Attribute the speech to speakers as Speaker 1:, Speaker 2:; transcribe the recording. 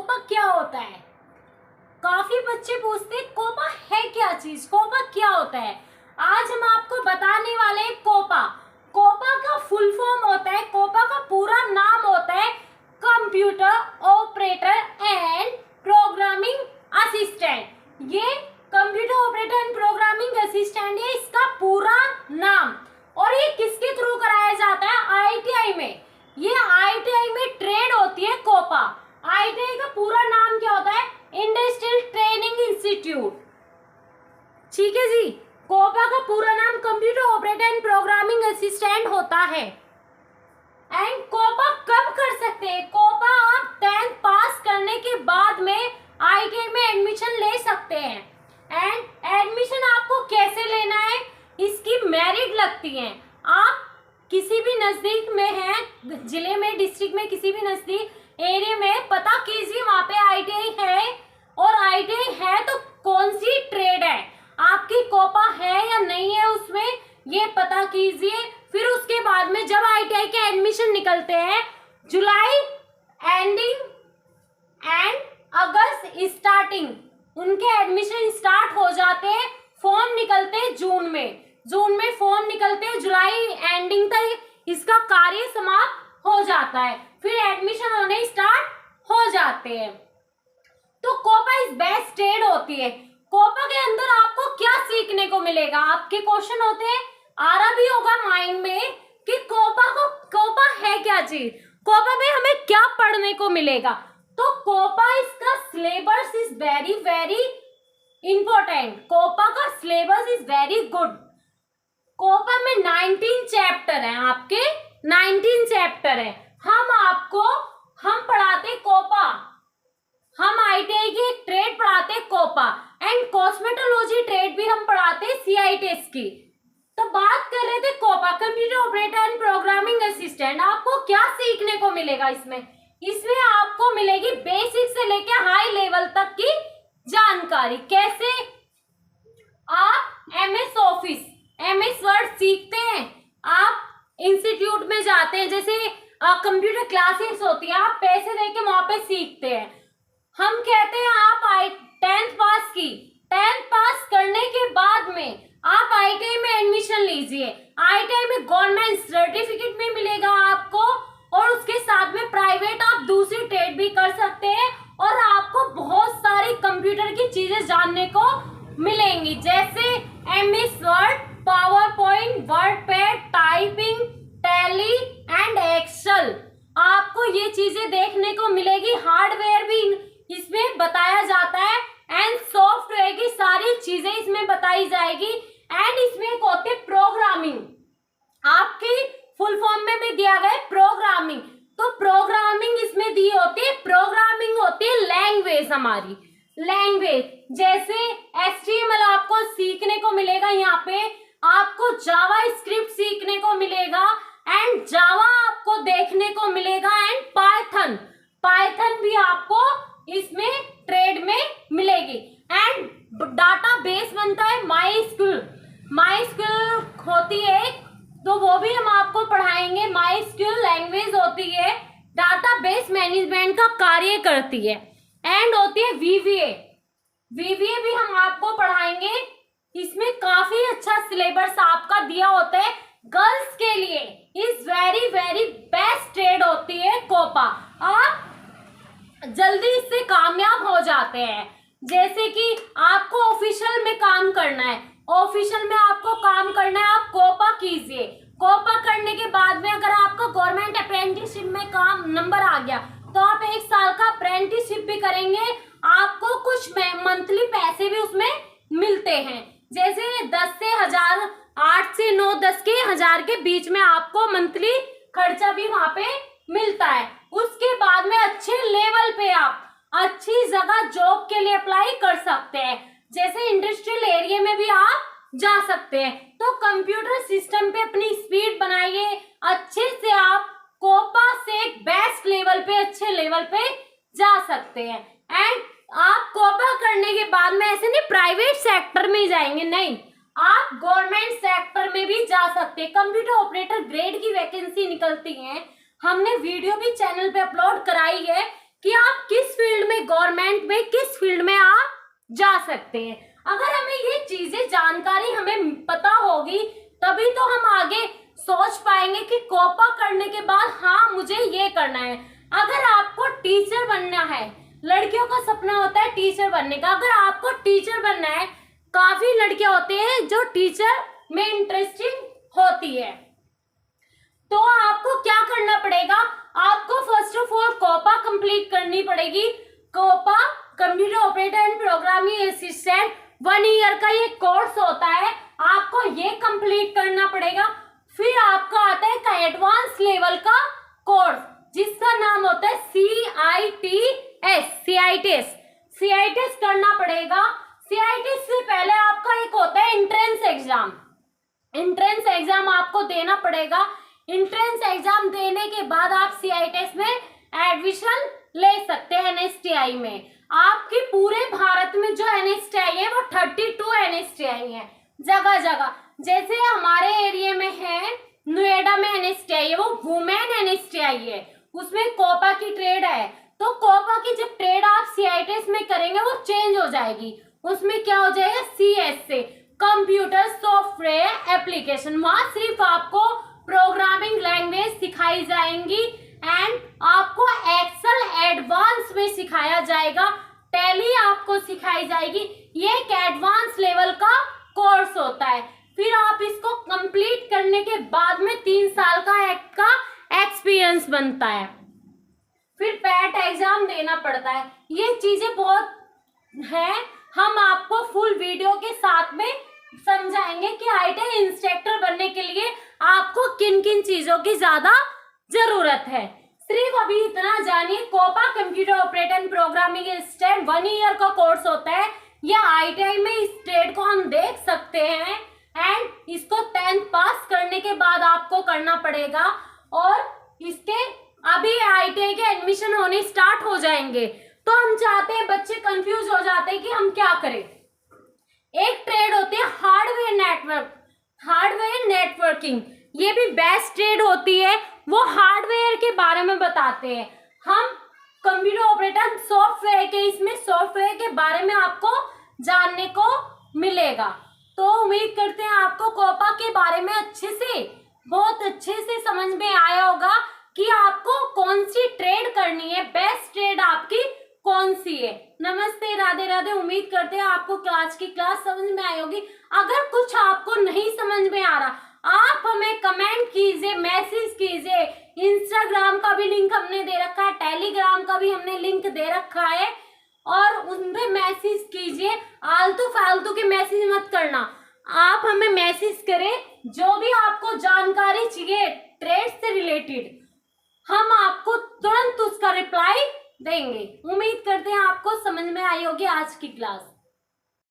Speaker 1: Copa क्या होता है? काफी बच्चे पूछते हैं कोपा है क्या चीज, कोपा क्या होता है। आज हम आपको बताने वाले हैं कोपा। कोपा का फुल फॉर्म होता है, कोपा का पूरा नाम होता है computer operator and programming assistant. ये computer operator and programming assistant है इसका पूरा नाम। और ये किसके थ्रू कराया जाता है? आईटीआई में। ये आईटीआई में ट्रेड होती है कोपा। आईटीआई का पूरा नाम क्या होता है? Industrial training institute. ठीक है जी। कोपा का पूरा नाम computer operator and programming assistant होता है। एंड कोपा कब कर सकते हैं? कोपा आप 10th पास करने के बाद में आईटीआई में एडमिशन ले सकते हैं। एंड एडमिशन आपको कैसे लेना है? इसकी मेरिट लगती है। आप किसी भी नजदीक में है, जिले में, डिस्ट्रिक्ट में, किसी भी नजदीक एरिया में पता कीजिए वहां पे आईटीआई है। और आईटीआई है तो कौन सी ट्रेड है, आपकी कोपा है या नहीं है उसमें, ये पता कीजिए। फिर उसके बाद में जब आईटीआई के एडमिशन निकलते हैं जुलाई एंडिंग एंड अगस्त स्टार्टिंग, उनके एडमिशन स्टार्ट हो जाते हैं। फॉर्म निकलते हैं जून में फॉर्म निकलते हैं, जुलाई एंडिंग तक इसका कार्य समाप्त हो जाता है। फिर एडमिशन होने स्टार्ट हो जाते हैं। तो कोपा इस बेस्ट ट्रेड होती है। कोपा के अंदर आपको क्या सीखने को मिलेगा? आपके क्वेश्चन होते हैं, आ रहा भी होगा माइंड में कि कोपा है क्या चीज, कोपा में हमें क्या पढ़ने को मिलेगा। तो कोपा इसका syllabus is very very important. COPA का syllabus is very good. COPA में 19 चैप्टर हैं, आपके 19 चैप्टर हैं। हम पढ़ाते कोपा, हम आईटीआई की ट्रेड पढ़ाते कोपा एंड कॉस्मेटोलॉजी ट्रेड भी हम पढ़ाते सीआईटीएस की। तो बात कर रहे थे COPA, computer operator and programming assistant. आपको क्या सीखने को मिलेगा इसमें आपको मिलेगी बेसिक से लेकर हाई लेवल तक की जानकारी। कैसे? आप एमएस ऑफिस, एमएस वर्ड सीखते हैं, आप इंस्टीट्यूट में जाते हैं, जैसे कंप्यूटर क्लासेस होती है, आप पैसे देके वहां पे सीखते हैं। हम कहते हैं आप 10th पास की, 10th पास करने के बाद में आप आईटीआई में एडमिशन लीजिए। आईटीआई में गवर्नमेंट सर्टिफिकेट भी मिलेगा आपको, और उसके साथ में प्राइवेट आप दूसरी ट्रेड भी कर सकते हैं। और आपको बहुत सारी कंप्यूटर की चीजें जानने को मिलेंगी, जैसे MS Word, PowerPoint, WordPad, typing, Tally and Excel. आपको ये चीजें देखने को मिलेगी। हार्डवेयर भी इसमें बताया जाता है एंड सॉफ्टवेयर की सारी चीजें इसमें बताई जाएगी। एंड इसमें एक होती है प्रोग्रामिंग, आपकी फुल फॉर्म में भी दिया गया है प्रोग्रामिंग। तो प्रोग्रामिंग इसमें दी होती है। प्रोग्रामिंग होती है लैंग्वेज, हमारी लैंग्वेज। जैसे एचटीएमएल आपको सीखने को मिलेगा, यहाँ पे आपको जावा स्क्रिप्ट सीखने को मिलेगा एंड जावा आपको देखने को मिलेगा एंड पाइथन भी आपको इसमें ट्रेड में मिलेगी। एंड डाटा बेस बनता है माइस्क्यूल होती है, तो वो भी हम आपको पढ़ाएंगे। माइस्क्यूल लैंग्वेज होती है, डाटा बेस मैनेजमेंट का कार्य करती है। एंड होती है वीवीए भी हम आपको पढ़ाएंगे। इसमें काफी अच्छा सिलेबस आपका दिया होता है। गर्ल्स के लिए is very very best trade होती है कोपा। आप जल्दी इससे कामयाब हो जाते हैं। जैसे कि आपको ऑफिशियल में काम करना है, आप कोपा कीजिए। कोपा करने के बाद में अगर आपका गवर्नमेंट अप्रेंटिसशिप में काम नंबर आ गया तो आप 1 साल का अप्रेंटिसशिप भी करेंगे। आपको कुछ मंथली पैसे भी उसमें मिलते हैं, जैसे 10 से 1000, 8 से 9, 10 के 1000 के बीच में आपको मंथली खर्चा भी वहां पे मिलता है। उसके बाद में अच्छे लेवल पे आप अच्छी जगह जॉब के लिए अप्लाई कर सकते हैं, जैसे इंडस्ट्रियल एरिया में भी आप जा सकते हैं। तो कंप्यूटर सिस्टम पे अपनी स्पीड बनाइए, अच्छे से आप कोपा से बेस्ट लेवल पे, अच्छे लेवल पे जा सकते हैं। एंड आप कोपा करने के बाद में ऐसे नहीं प्राइवेट सेक्टर में जाएंगे, नहीं, आप गवर्नमेंट सेक्टर में भी जा सकते हैं। कंप्यूटर ऑपरेटर ग्रेड की वैकेंसी निकलती है, हमने वीडियो भी चैनल पे अपलोड कराई है कि आप किस फील्ड में डिपार्टमेंट में किस फील्ड में आप जा सकते हैं। अगर हमें ये चीजें जानकारी हमें पता होगी तभी तो हम आगे सोच पाएंगे कि कोपा करने के बाद हाँ मुझे ये करना है। अगर आपको टीचर बनना है, लड़कियों का सपना होता है टीचर बनने का, अगर आपको टीचर बनना है, काफी लड़कियां होते हैं जो टीचर में इंटरेस्टिंग होती है, तो आपको क्या करना पड़ेगा, आपको first of all COPA complete करनी पड़ेगी। COPA computer operator and programming assistant 1 year का ये कोर्स होता है, आपको ये कंप्लीट करना पड़ेगा। फिर आपका आता है का एडवांस लेवल का कोर्स जिसका नाम होता है CITS करना पड़ेगा। CITS से पहले आपका एक होता है एंट्रेंस एग्जाम, एंट्रेंस एग्जाम आपको देना पड़ेगा। एंट्रेंस एग्जाम देने के बाद आप CITS में एडमिशन ले सकते हैं NSTI में। आपके पूरे भारत में जो NSTI है वो 32 NSTI है जगह जगह, जैसे हमारे एरिया में है नोएडा में NSTI है, वो वुमेन NSTI है, उसमें कोपा की ट्रेड है। तो कोपा की जब ट्रेड आप CITS में करेंगे वो चेंज हो जाएगी, उसमें क्या हो जाएगा CS से कंप्यूटर सॉफ्टवेयर एप्लीकेशन, वहां सिर्फ आपको प्रोग्रामिंग लैंग्वेज सिखाई जाएंगी एंड आपको एक्सेल एडवांस में सिखाया जाएगा, टैली आपको सिखाई जाएगी। ये एक एडवांस लेवल का कोर्स होता है। फिर आप इसको कंप्लीट करने के बाद में 3 साल का एक्सपीरियंस बनता है। फिर पैट एग्जाम देना पड़ता है। ये चीजें बहुत है, हम आपको फुल वीडियो के साथ में समझाएंगे कि ITI इंस्ट्रक्टर बनने के लिए आपको किन किन चीजों की ज्यादा जरूरत है। सिर्फ अभी इतना जानिए, COPA computer operator and programming assistant 1 year का कोर्स होता है। यह ITI में इस ट्रेड को हम देख सकते हैं एंड इसको 10th पास करने के बाद आपको करना पड़ेगा और इसके अभी ITI के एडमिशन होने स्टार्ट हो जाएंगे। तो हम चाहते हैं, बच्चे कंफ्यूज हो जाते हैं कि हम क्या करें। एक ट्रेड होती है हार्डवेयर नेटवर्किंग, ये भी बेस्ट ट्रेड होती है, वो हार्डवेयर के बारे में बताते हैं। हम कंप्यूटर ऑपरेटर सॉफ्टवेयर के, इसमें सॉफ्टवेयर के बारे में आपको जानने को मिलेगा। तो उम्मीद करते हैं आपको कोपा के बारे में बहुत अच्छे से समझ में आया होगा कि आपको कौन सी ट्रेड करनी है, बेस्ट ट्रेड आपकी कौन सी है। नमस्ते, राधे राधे। उम्मीद करते हैं आपको आज की क्लास समझ में आई होगी। अगर कुछ आपको नहीं समझ में आ रहा, आप हमें कमेंट कीजिए, मैसेज कीजिए। इंस्टाग्राम का भी लिंक हमने दे रखा है, टेलीग्राम का भी हमने लिंक दे रखा है, और उनपे मैसेज कीजिए। आलतू फालतू के मैसेज मत करना, आप हमें मैसेज करें, जो भी आपको जानकारी चाहिए ट्रेड से रिलेटेड, हम आपको तुरंत उसका रिप्लाई देंगे। उम्मीद करते हैं आपको समझ में आई होगी आज की क्लास।